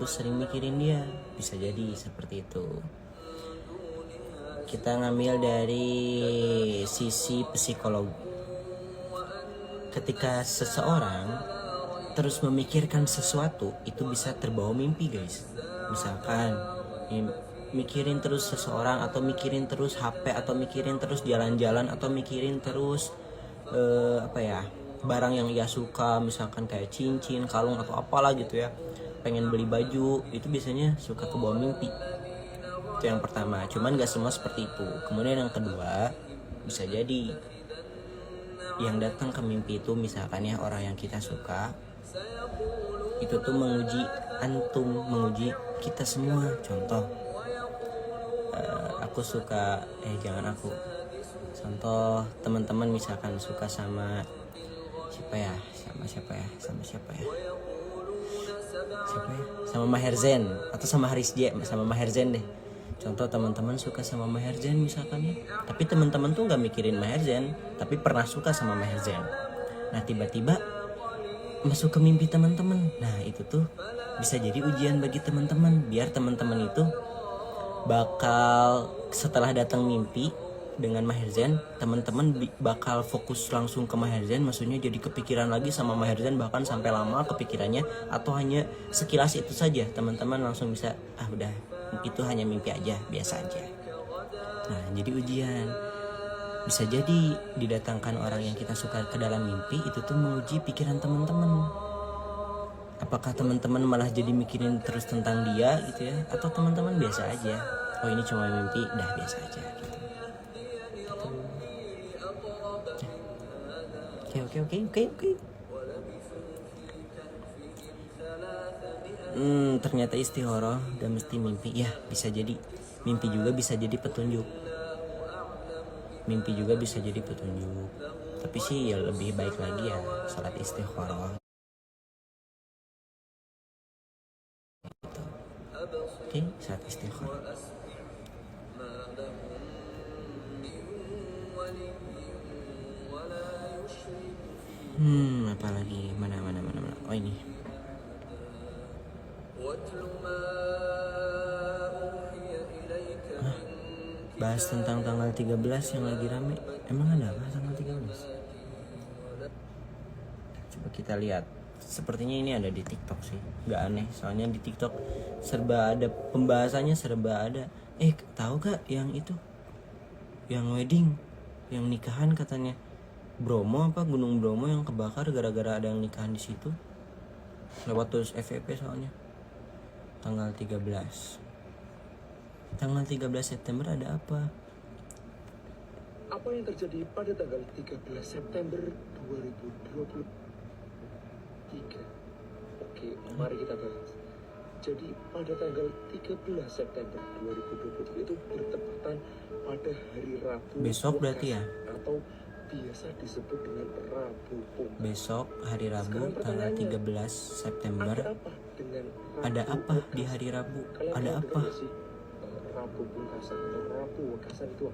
tuh sering mikirin dia, bisa jadi seperti itu. Kita ngambil dari sisi psikolog. Ketika seseorang terus memikirkan sesuatu, itu bisa terbawa mimpi guys. Misalkan mikirin terus seseorang, atau mikirin terus HP, atau mikirin terus jalan-jalan, atau mikirin terus barang yang ia suka, misalkan kayak cincin, kalung, atau apalah gitu ya, pengen beli baju, itu biasanya suka kebawa mimpi. Itu yang pertama, cuman gak semua seperti itu. Kemudian yang kedua, bisa jadi yang datang ke mimpi itu misalkan ya orang yang kita suka, itu tuh menguji antum, menguji kita semua. Contoh, aku suka contoh teman-teman misalkan suka sama siapa ya, sama Maher Zain atau sama Haris J, sama Maher Zain deh. Contoh teman-teman suka sama Maher Zain misalkan ya, tapi teman-teman tuh nggak mikirin Maher Zain, tapi pernah suka sama Maher Zain. Nah tiba-tiba masuk ke mimpi teman-teman. Nah itu tuh bisa jadi ujian bagi teman-teman, biar teman-teman itu bakal setelah datang mimpi dengan Maher Zain, teman-teman bakal fokus langsung ke Maher Zain, maksudnya jadi kepikiran lagi sama Maher Zain, bahkan sampai lama kepikirannya, atau hanya sekilas itu saja, teman-teman langsung bisa udah itu hanya mimpi aja, biasa aja. Nah jadi ujian. Bisa jadi didatangkan orang yang kita suka ke dalam mimpi, itu tuh menguji pikiran teman-teman. Apakah teman-teman malah jadi mikirin terus tentang dia gitu ya, atau teman-teman biasa aja, oh ini cuma mimpi, dah biasa aja gitu. Oke. Ternyata istihoroh dan mesti mimpi. Ya bisa jadi mimpi juga bisa jadi petunjuk. Tapi sih ya lebih baik lagi ya salat istikharah. Oke, saat istikharah. Apalagi mana. Oh ini. Bahas tentang tanggal 13 yang lagi rame. Emang ada apa tanggal 13? Coba kita lihat. Sepertinya ini ada di TikTok sih. Gak aneh, soalnya di TikTok serba ada pembahasannya, serba ada. Tahu gak yang itu? Yang wedding, yang nikahan katanya Bromo apa Gunung Bromo yang kebakar gara-gara ada yang nikahan di situ. Lewat terus FVP soalnya. Tanggal 13 September ada apa? Apa yang terjadi pada tanggal 13 September 2023? Oke, mari kita bahas. Jadi pada tanggal 13 September 2023 itu bertepatan pada hari Rabu. Besok berarti ya? Atau biasa disebut dengan Rabu Pungkas. Besok hari Rabu tanggal 13 September. Ada apa di hari Rabu? Ada apa? Rabu Pungkasan atau Rabu Wekasan itu.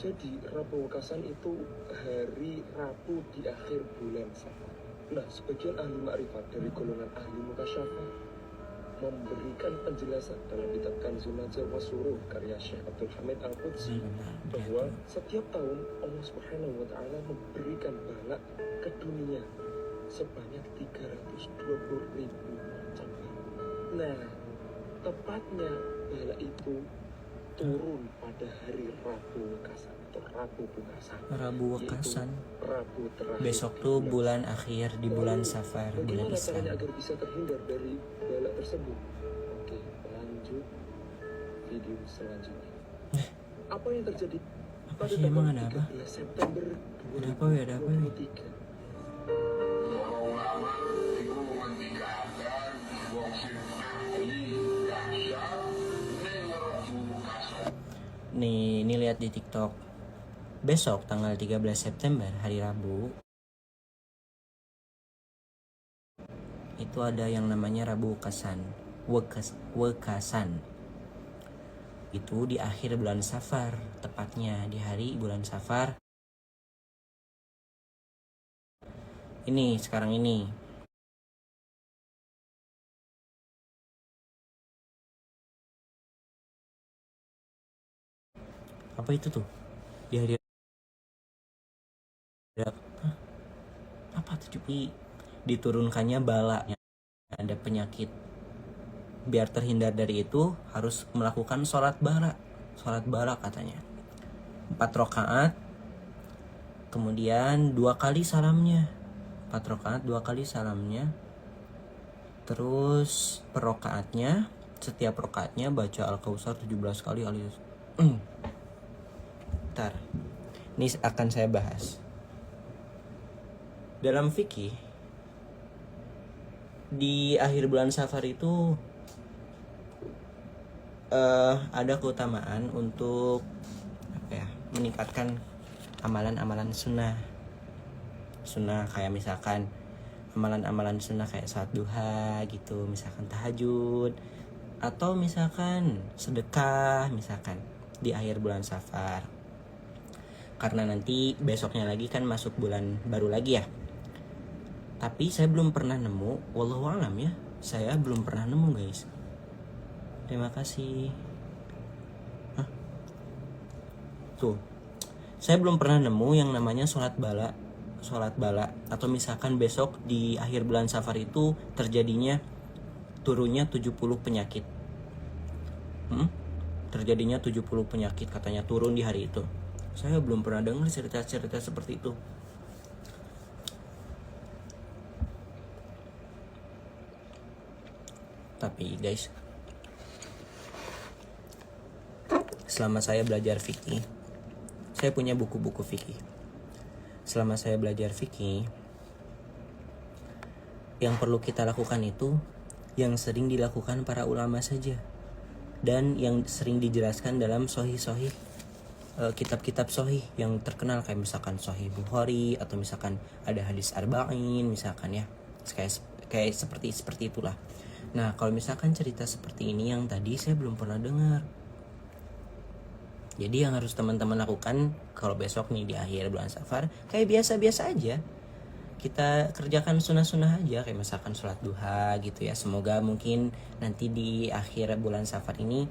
Jadi Rabu Wekasan itu hari Rabu di akhir bulan Safar. Nah, sebagian ahli makrifat dari golongan ahli mutasyafah memberikan penjelasan dalam kitab Kanzun Najwa Wasuruh karya Syekh Abdul Hamid Al-Qudsi bahwa setiap tahun Allah Subhanahu wa taala memberikan bala ke dunia sebanyak 320.000 macam bala. Nah, tepatnya bala itu turun pada hari Rabu Wekasan atau Rabu Pungkasan. Rabu Wekasan. Rabu terakhir. Besok tuh bulan akhir di bulan Safar, bulan Islam. Bagaimana agar bisa terhindar dari bala tersebut? Oke, lanjut video selanjutnya. Apa yang terjadi Apa sih emang ada apa? September Ada apa ya? 2023? Nih, ini lihat di TikTok. Besok tanggal 13 September hari Rabu itu ada yang namanya Rabu Wekasan. Wekasan. Itu di akhir bulan Safar, tepatnya di hari bulan Safar. Ini sekarang ini Apa itu tuh? Di hari Hah? Apa tuh cuy? Diturunkannya bala, ada penyakit. Biar terhindar dari itu harus melakukan sholat bala. Sholat bala katanya 4 rakaat, kemudian 2 kali salamnya. 4 rakaat 2 kali salamnya. Terus per rakaatnya, setiap rakaatnya baca Al-Kautsar 17 kali alias. Ntar, ini akan saya bahas. Dalam fikih, di akhir bulan Safar itu ada keutamaan untuk apa ya, meningkatkan amalan-amalan sunnah kayak misalkan amalan-amalan sunnah kayak salat duha gitu, misalkan tahajud, atau misalkan sedekah misalkan di akhir bulan Safar, karena nanti besoknya lagi kan masuk bulan baru lagi ya. Tapi saya belum pernah nemu, wallahu alam ya, saya belum pernah nemu guys. Terima kasih. Hah? Tuh, saya belum pernah nemu yang namanya sholat bala, atau misalkan besok di akhir bulan Safar itu terjadinya turunnya 70 penyakit. Terjadinya 70 penyakit katanya turun di hari itu. Saya belum pernah dengar cerita-cerita seperti itu. Tapi guys, selama saya belajar fikih, saya punya buku-buku fikih. Selama saya belajar fikih, yang perlu kita lakukan itu yang sering dilakukan para ulama saja, dan yang sering dijelaskan dalam sahih-sahih, kitab-kitab sahih yang terkenal kayak misalkan Sahih Bukhari, atau misalkan ada hadis arba'in misalkan ya, kayak seperti itulah. Nah, kalau misalkan cerita seperti ini yang tadi saya belum pernah dengar. Jadi yang harus teman-teman lakukan kalau besok nih di akhir bulan Safar, kayak biasa-biasa aja. Kita kerjakan sunnah-sunnah aja, kayak misalkan sholat duha gitu ya. Semoga mungkin nanti di akhir bulan Safar ini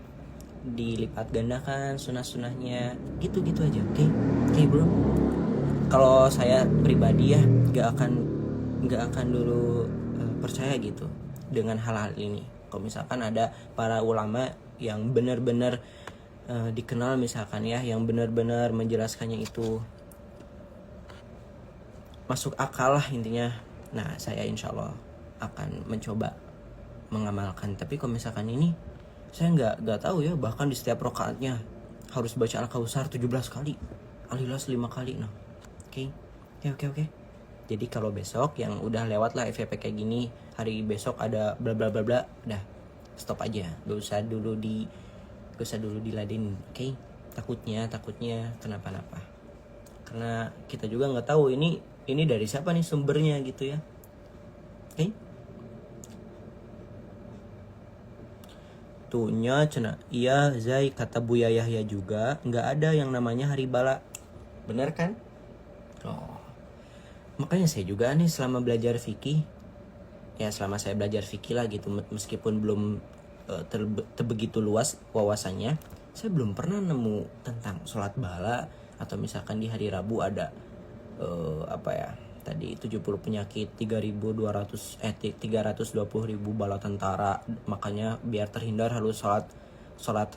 dilipat gandakan sunnah-sunnahnya, gitu-gitu aja. Oke bro. Kalau saya pribadi ya gak akan dulu percaya gitu dengan hal-hal ini. Kalau misalkan ada para ulama yang benar-benar dikenal misalkan ya, yang benar-benar menjelaskannya itu masuk akal lah intinya. Nah, saya insya Allah akan mencoba mengamalkan. Tapi kalau misalkan ini saya nggak tahu ya, bahkan di setiap rakaatnya harus baca Al-Kautsar 17 kali, Al-Ikhlas 5 kali. Nah, oke. Jadi kalau besok yang udah lewat lah FYP kayak gini, hari besok ada bla bla bla bla, udah stop aja, gak usah dulu diladenin, oke? Takutnya kenapa-napa, karena kita juga nggak tahu ini dari siapa nih sumbernya gitu ya, oke? Tuhnya cina, iya Zai, kata Buya Yahya juga nggak ada yang namanya hari bala, bener kan? Oh, makanya saya juga nih selama belajar fikih, ya selama saya belajar fikih lah gitu, meskipun belum begitu luas wawasannya, saya belum pernah nemu tentang sholat bala, atau misalkan di hari Rabu ada 70 penyakit, 320.000 bala tentara, makanya biar terhindar harus sholat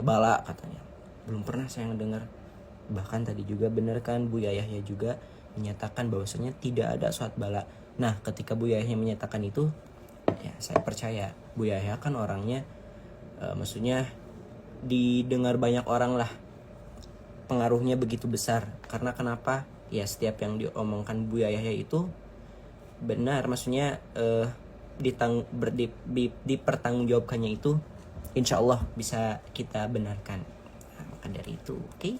bala katanya. Belum pernah saya dengar. Bahkan tadi juga bener kan Buya Yahya juga menyatakan bahwasanya tidak ada sholat bala. Nah, ketika Buya Yahya menyatakan itu, ya saya percaya. Buya Yahya kan orangnya maksudnya didengar banyak orang lah, pengaruhnya begitu besar. Karena kenapa? Ya setiap yang diomongkan Buya Yahya itu benar, maksudnya dipertanggungjawabkannya itu insya Allah bisa kita benarkan. Nah, maka dari itu, oke?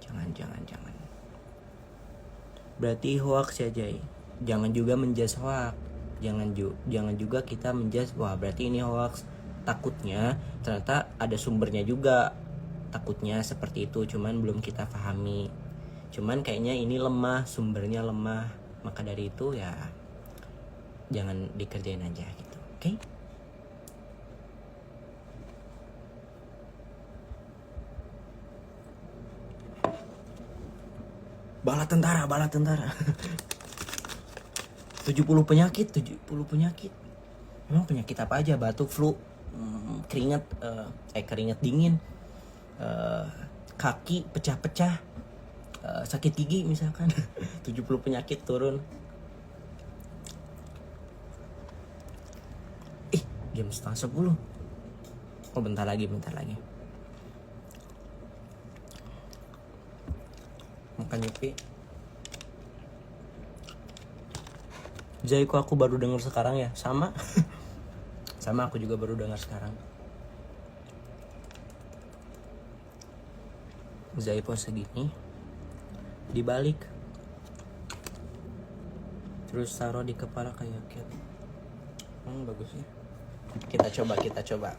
Jangan. Berarti hoax ya Jay. Jangan juga menjudge hoax. Jangan juga kita menjudge, wah berarti ini hoax. Takutnya ternyata ada sumbernya juga. Takutnya seperti itu, cuman belum kita pahami. Cuman kayaknya ini lemah, sumbernya lemah. Maka dari itu ya jangan dikerjain aja gitu. Oke? bala tentara 70 penyakit memang penyakit apa aja, batuk, flu, keringat dingin, kaki pecah-pecah, sakit gigi misalkan. 70 penyakit turun. Jam 9:30. Oh bentar lagi. Makan nyepi. Zai, kok aku baru dengar sekarang ya? Sama. Sama, aku juga baru dengar sekarang. Zai pose segini, dibalik, terus taruh di kepala kayak cat. Bagus ya. Kita coba.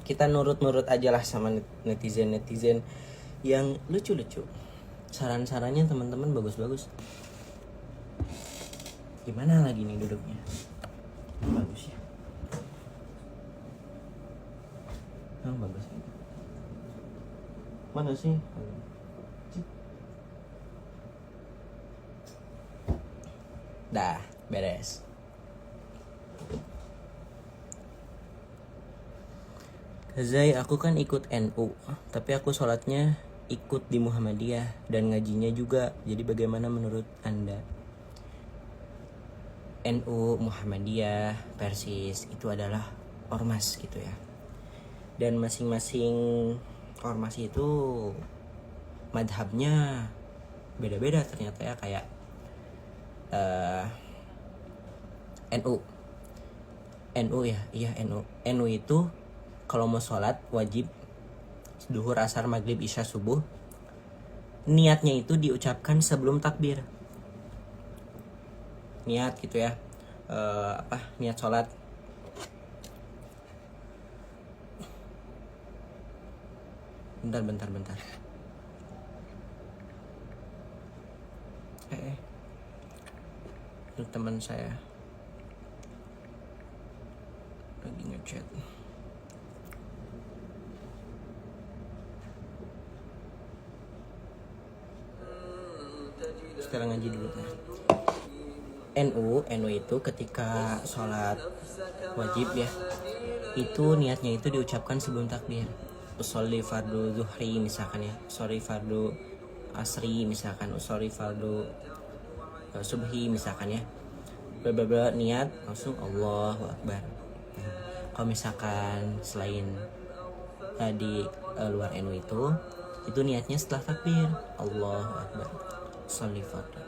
Kita nurut aja lah sama netizen yang lucu-lucu. Saran-sarannya teman-teman bagus-bagus. Gimana lagi nih duduknya? Bagus ya. Bagus ya. Mana sih? Dah, beres. Zai, aku kan ikut NU, tapi aku sholatnya ikut di Muhammadiyah dan ngajinya juga. Jadi bagaimana menurut Anda? NU, Muhammadiyah, Persis itu adalah ormas gitu ya. Dan masing-masing ormas itu madhabnya beda-beda ternyata ya, kayak NU ya, iya NU itu kalau mau sholat wajib duhur, asar, maghrib, isya, subuh. Niatnya itu diucapkan sebelum takbir. Niat gitu ya. Niat sholat. Bentar. Itu teman saya lagi ngechat. Kita ngaji dulu kan. NU itu ketika sholat wajib ya, itu niatnya itu diucapkan sebelum takbir. Usolli fardu zuhri misalkan ya, usolli fardu asri misalkan, usolli fardu subhi misalkan ya, beberapa niat langsung Allahu Akbar. Kalau misalkan selain di luar NU itu niatnya setelah takbir Allahu Akbar, usolli fardu.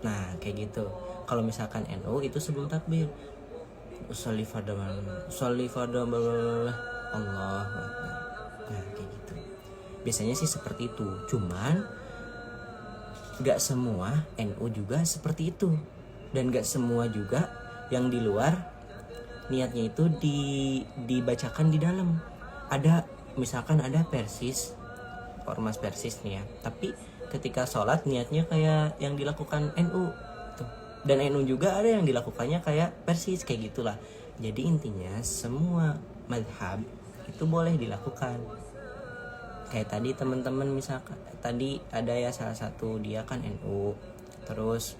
Nah kayak gitu. Kalau misalkan NU itu sebelum takbir usolli fardu Allahu Akbar. Nah kayak gitu. Biasanya sih seperti itu. Cuman gak semua NU juga seperti itu. Dan gak semua juga yang di luar niatnya itu dibacakan di dalam. Ada misalkan ada Persis, ormas Persis nih ya, tapi ketika sholat niatnya kayak yang dilakukan NU tuh. Dan NU juga ada yang dilakukannya kayak Persis, kayak gitulah. Jadi intinya semua madhab itu boleh dilakukan. Kayak tadi teman-teman misalkan tadi ada ya salah satu dia kan NU, terus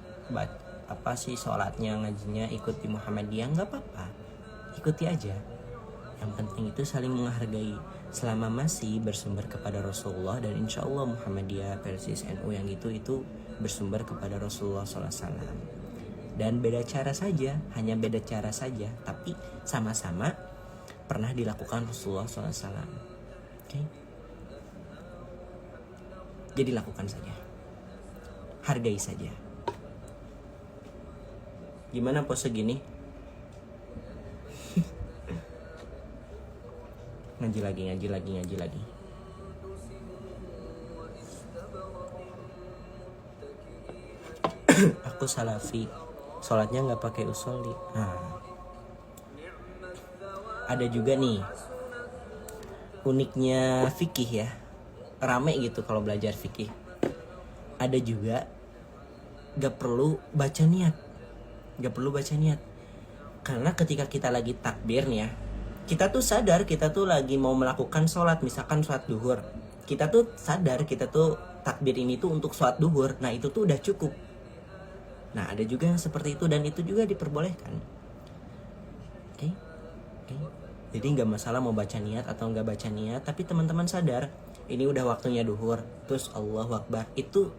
sholatnya ngajinya ikut di Muhammadiyah, nggak apa-apa, ikuti aja. Yang penting itu saling menghargai selama masih bersumber kepada Rasulullah, dan insya Allah Muhammadiyah, Persis, NU yang itu bersumber kepada Rasulullah SAW. Dan beda cara saja, hanya beda cara saja, tapi sama-sama pernah dilakukan Rasulullah SAW. Oke? Jadi lakukan saja, hargai saja. Gimana pose gini? Ngaji lagi. Aku salafi, sholatnya nggak pakai usolli. Ada juga nih uniknya fikih ya, rame gitu kalau belajar fikih. Ada juga gak perlu baca niat, karena ketika kita lagi takbir nih ya, kita tuh sadar kita tuh lagi mau melakukan sholat, misalkan sholat duhur, kita tuh sadar kita tuh takbir ini tuh untuk sholat duhur, nah itu tuh udah cukup. Nah ada juga yang seperti itu dan itu juga diperbolehkan. Oke. Jadi nggak masalah mau baca niat atau nggak baca niat, tapi teman-teman sadar ini udah waktunya duhur, terus Allahu Akbar, itu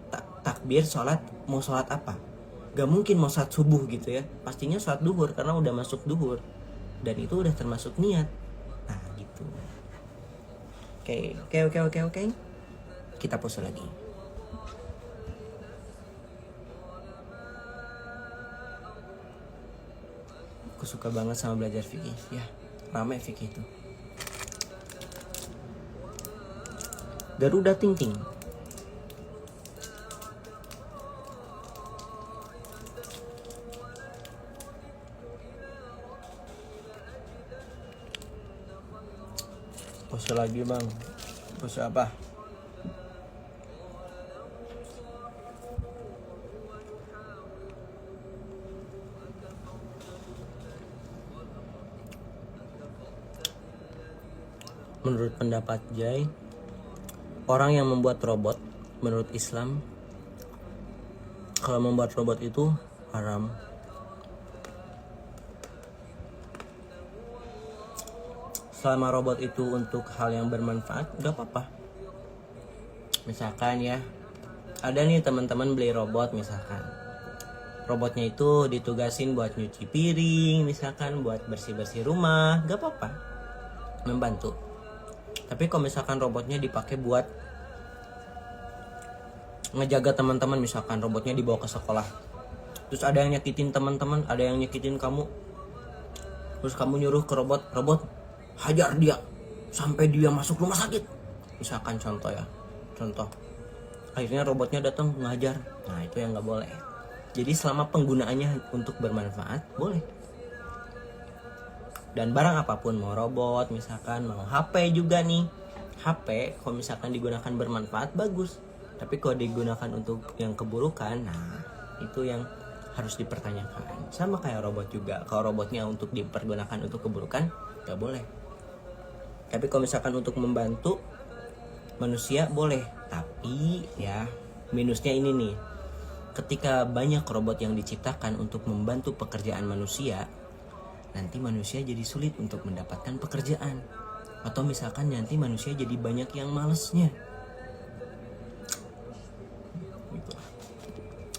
takbir sholat, mau sholat apa? Gak mungkin mau sholat subuh gitu ya, pastinya sholat duhur karena udah masuk duhur dan itu udah termasuk niat. Nah gitu. Oke. Kita pause lagi. Aku suka banget sama belajar fikih ya, ramai fikih itu. Garuda Ting Ting. Pause lagi bang. Pause apa? Menurut pendapat Jai, orang yang membuat robot menurut Islam, kalau membuat robot itu haram. Selama robot itu untuk hal yang bermanfaat, gak apa-apa. Misalkan ya, ada nih teman-teman beli robot misalkan. Robotnya itu ditugasin buat nyuci piring, misalkan buat bersih-bersih rumah, gak apa-apa. Membantu. Tapi kalau misalkan robotnya dipakai buat ngejaga teman-teman, misalkan robotnya dibawa ke sekolah, terus ada yang nyakitin teman-teman, ada yang nyakitin kamu, terus kamu nyuruh ke robot hajar dia sampai dia masuk rumah sakit, misalkan contoh, akhirnya robotnya datang ngajar, nah itu yang nggak boleh. Jadi selama penggunaannya untuk bermanfaat boleh. Dan barang apapun, mau robot misalkan, mau HP juga nih, HP kalau misalkan digunakan bermanfaat bagus, tapi kalau digunakan untuk yang keburukan, nah itu yang harus dipertanyakan. Sama kayak robot juga, kalau robotnya untuk dipergunakan untuk keburukan gak boleh. Tapi kalau misalkan untuk membantu manusia boleh. Tapi ya minusnya ini nih, ketika banyak robot yang diciptakan untuk membantu pekerjaan manusia, nanti manusia jadi sulit untuk mendapatkan pekerjaan. Atau misalkan nanti manusia jadi banyak yang malesnya.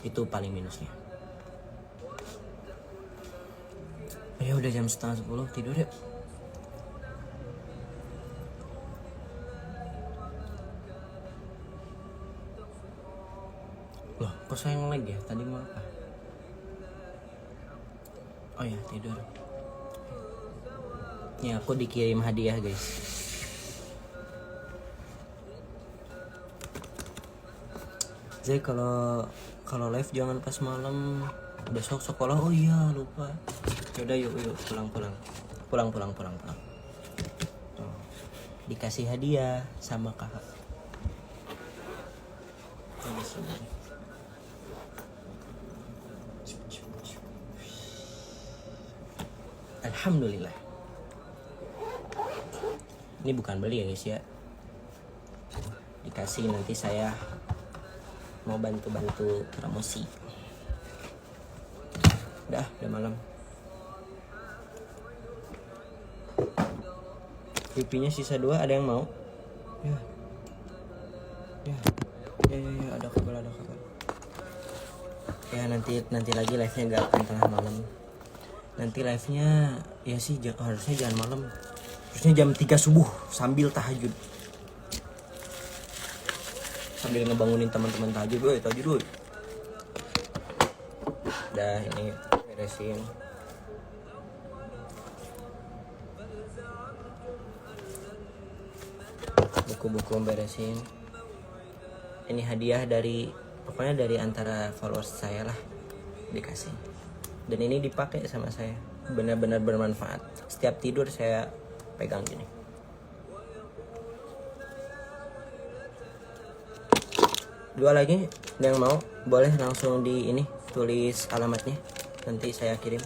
Itu paling minusnya. Ya udah jam 9:30, tidur yuk. Loh, kok saya nge-lag ya? Tadi mau apa? Oh ya, tidur. Ya, aku dikirim hadiah guys. Jadi kalau live jangan pas malam, besok sekolah. Oh iya lupa. Yaudah yuk pulang. Tuh, dikasih hadiah sama kakak. Alhamdulillah. Ini bukan beli ya guys ya, dikasih, nanti saya mau bantu promosi. Udah malam. Pipinya sisa 2, ada yang mau? Ya, ada kabar. Ya nanti lagi live-nya gak akan tengah malam. Nanti live-nya ya sih harusnya jangan malam. Harusnya jam 3 subuh sambil tahajud. Sambil ngebangunin teman-teman tahajud, tahajud. Dah ini beresin. Buku-buku beresin. Ini hadiah pokoknya dari antara followers saya lah, dikasih. Dan ini dipakai sama saya, benar-benar bermanfaat. Setiap tidur saya pegang gini. Dua lagi yang mau boleh langsung di ini tulis alamatnya, nanti saya kirim.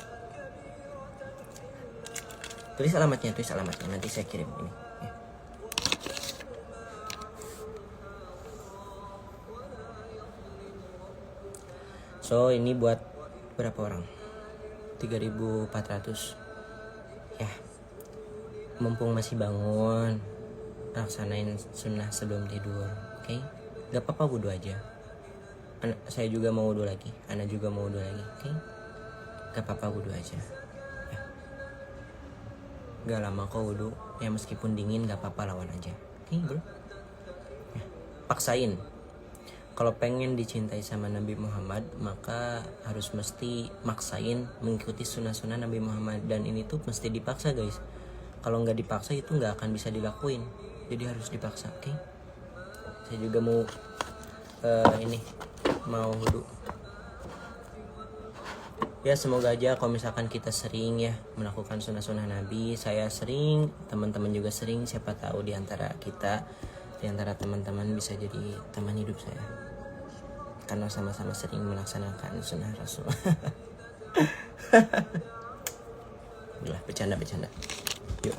Tulis alamatnya nanti saya kirim ini ya. So ini buat berapa orang? 3.400. Ya, mumpung masih bangun, laksanain sunnah sebelum tidur. Oke? Gak apa-apa wudhu aja. Saya juga mau wudhu lagi, Ana juga mau wudhu lagi. Oke? Gak apa-apa wudhu aja. Ya. Gak lama kok wudhu. Ya meskipun dingin gak apa-apa, lawan aja. Oke bro? Ya. Paksain. Kalau pengen dicintai sama Nabi Muhammad, maka harus mesti maksain mengikuti sunnah-sunnah Nabi Muhammad. Dan ini tuh mesti dipaksa guys. Kalau nggak dipaksa itu nggak akan bisa dilakuin. Jadi harus dipaksa, oke? Saya juga mau mau wudhu. Ya semoga aja kalau misalkan kita sering ya melakukan sunnah-sunnah Nabi. Saya sering, teman-teman juga sering. Siapa tahu di antara kita, di antara teman-teman bisa jadi teman hidup saya. Karena sama-sama sering melaksanakan sunnah Rasul. Udah, bercanda. Yuk.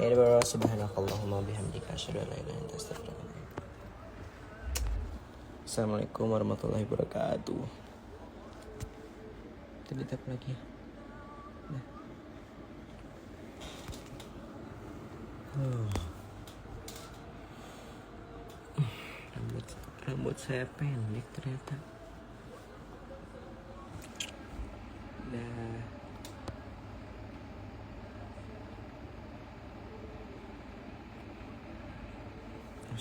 Ya Allah, subhanakallahumma bihamdika asyhadu an la ilaha illa anta astaghfiruka wa atubu ilaik. Assalamualaikum warahmatullahi wabarakatuh. Tadi tap lagi ya. Rambut saya pendek ternyata.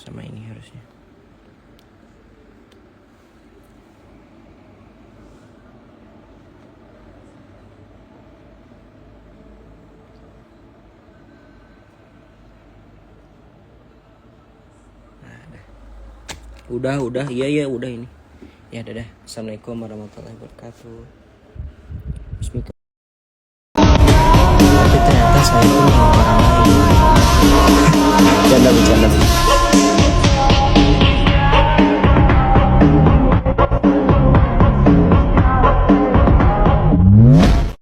Sama ini harusnya. Udah, iya udah ini. Ya dadah. Assalamualaikum warahmatullahi wabarakatuh. Bismillah. Tapi ternyata saya itu orang lain. Bercanda.